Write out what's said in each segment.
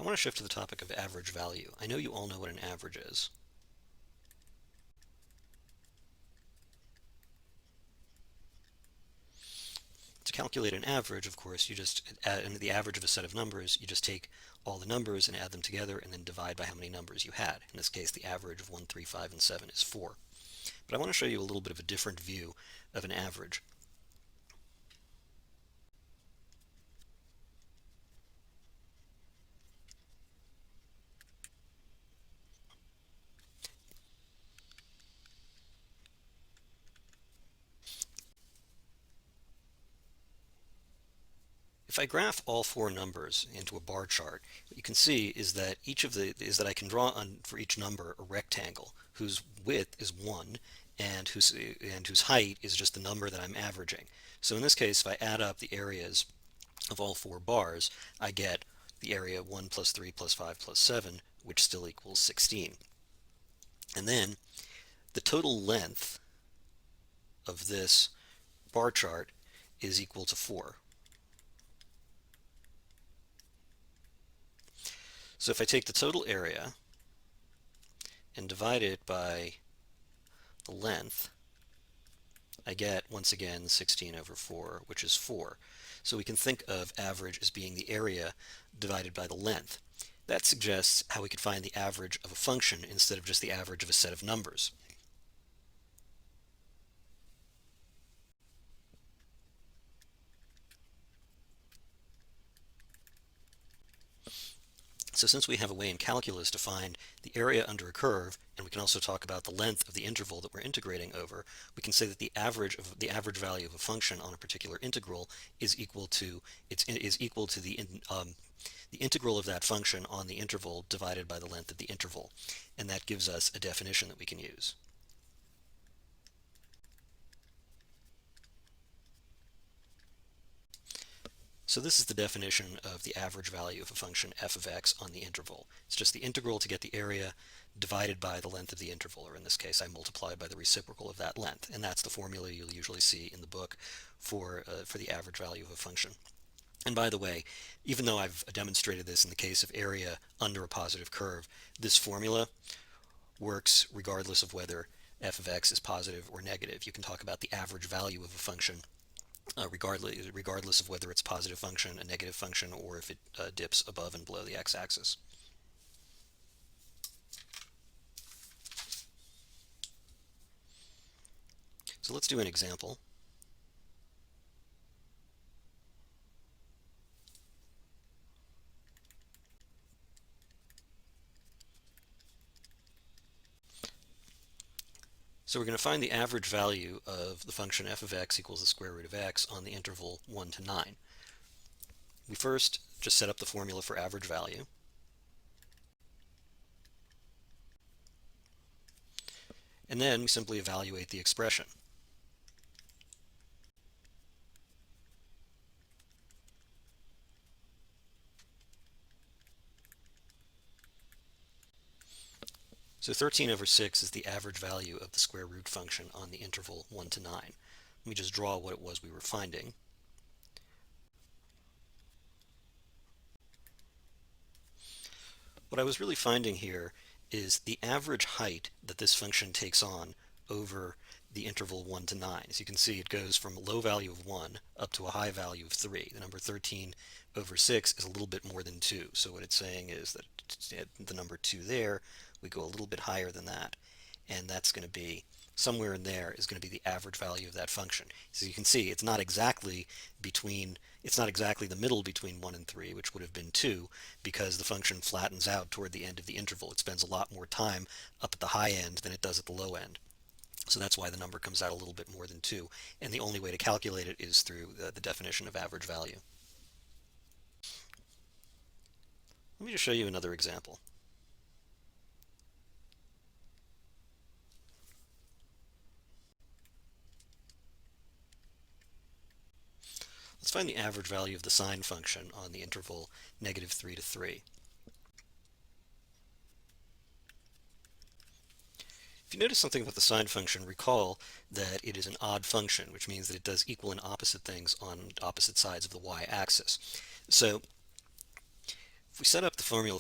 I want to shift to the topic of average value. I know you all know what an average is. To calculate an average, of course, you just add the average of a set of numbers. You just take all the numbers and add them together and then divide by how many numbers you had. In this case, the average of 1, 3, 5, and 7 is 4. But I want to show you a little bit of a different view of an average. If I graph all four numbers into a bar chart, what you can see is that I can draw on for each number a rectangle whose width is 1 and whose height is just the number that I'm averaging. So in this case, if I add up the areas of all four bars, I get the area 1 plus 3 plus 5 plus 7, which still equals 16. And then the total length of this bar chart is equal to 4. So if I take the total area and divide it by the length, I get, once again, 16 over 4, which is 4. So we can think of average as being the area divided by the length. That suggests how we could find the average of a function instead of just the average of a set of numbers. So since we have a way in calculus to find the area under a curve, and we can also talk about the length of the interval that we're integrating over, we can say that the average value of a function on a particular integral is equal to the integral of that function on the interval divided by the length of the interval, and that gives us a definition that we can use. So this is the definition of the average value of a function f of x on the interval. It's just the integral to get the area divided by the length of the interval, or in this case I multiply by the reciprocal of that length, and that's the formula you'll usually see in the book for the average value of a function. And by the way, even though I've demonstrated this in the case of area under a positive curve, this formula works regardless of whether f of x is positive or negative. You can talk about the average value of a function regardless of whether it's a positive function, a negative function, or if it dips above and below the x-axis. So let's do an example. So we're going to find the average value of the function f of x equals the square root of x on the interval 1 to 9. We first just set up the formula for average value. And then we simply evaluate the expression. So 13 over 6 is the average value of the square root function on the interval 1 to 9. Let me just draw what it was we were finding. What I was really finding here is the average height that this function takes on over the interval 1 to 9. As you can see, it goes from a low value of 1 up to a high value of 3. The number 13 over 6 is a little bit more than 2. So what it's saying is that the number 2 there, we go a little bit higher than that. And that's going to be somewhere in there is going to be the average value of that function. So you can see it's not exactly the middle between 1 and 3, which would have been 2, because the function flattens out toward the end of the interval. It spends a lot more time up at the high end than it does at the low end. So that's why the number comes out a little bit more than 2. And the only way to calculate it is through the definition of average value. Let me just show you another example. Let's find the average value of the sine function on the interval -3 to 3. If you notice something about the sine function, recall that it is an odd function, which means that it does equal and opposite things on opposite sides of the y-axis. So if we set up the formula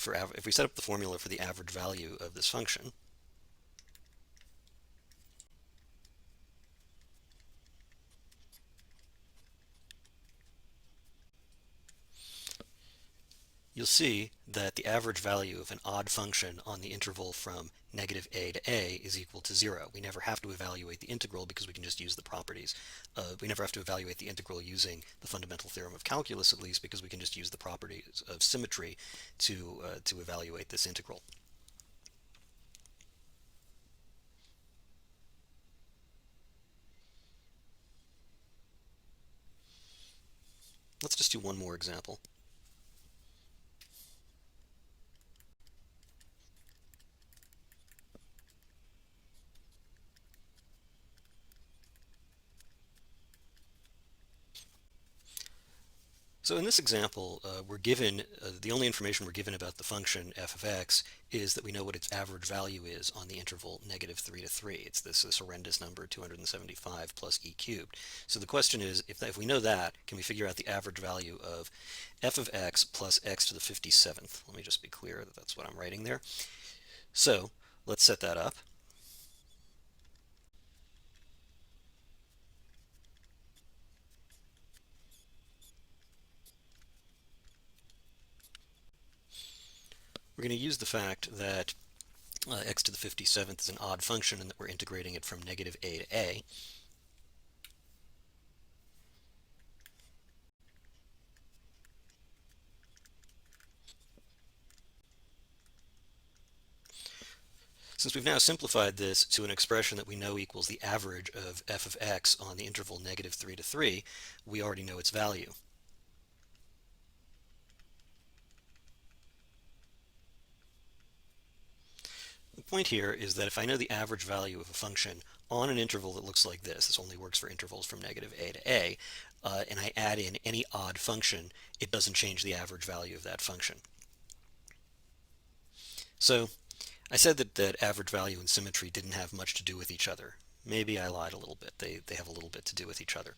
for the average value of this function, you'll see that the average value of an odd function on the interval from negative a to a is equal to 0. We never have to evaluate the integral because we can just use the properties. We never have to evaluate the integral using the fundamental theorem of calculus, at least, because we can just use the properties of symmetry to evaluate this integral. Let's just do one more example. So in this example, we're given, the only information we're given about the function f of x is that we know what its average value is on the interval negative 3 to 3. It's this horrendous number, 275 plus e cubed. So the question is, if we know that, can we figure out the average value of f of x plus x to the 57th? Let me just be clear that that's what I'm writing there. So let's set that up. We're going to use the fact that x to the 57th is an odd function and that we're integrating it from negative a to a. Since we've now simplified this to an expression that we know equals the average of f of x on the interval negative 3 to 3, we already know its value. The point here is that if I know the average value of a function on an interval that looks like this only works for intervals from negative a to a, and I add in any odd function, it doesn't change the average value of that function. So I said that average value and symmetry didn't have much to do with each other. Maybe I lied a little bit. They have a little bit to do with each other.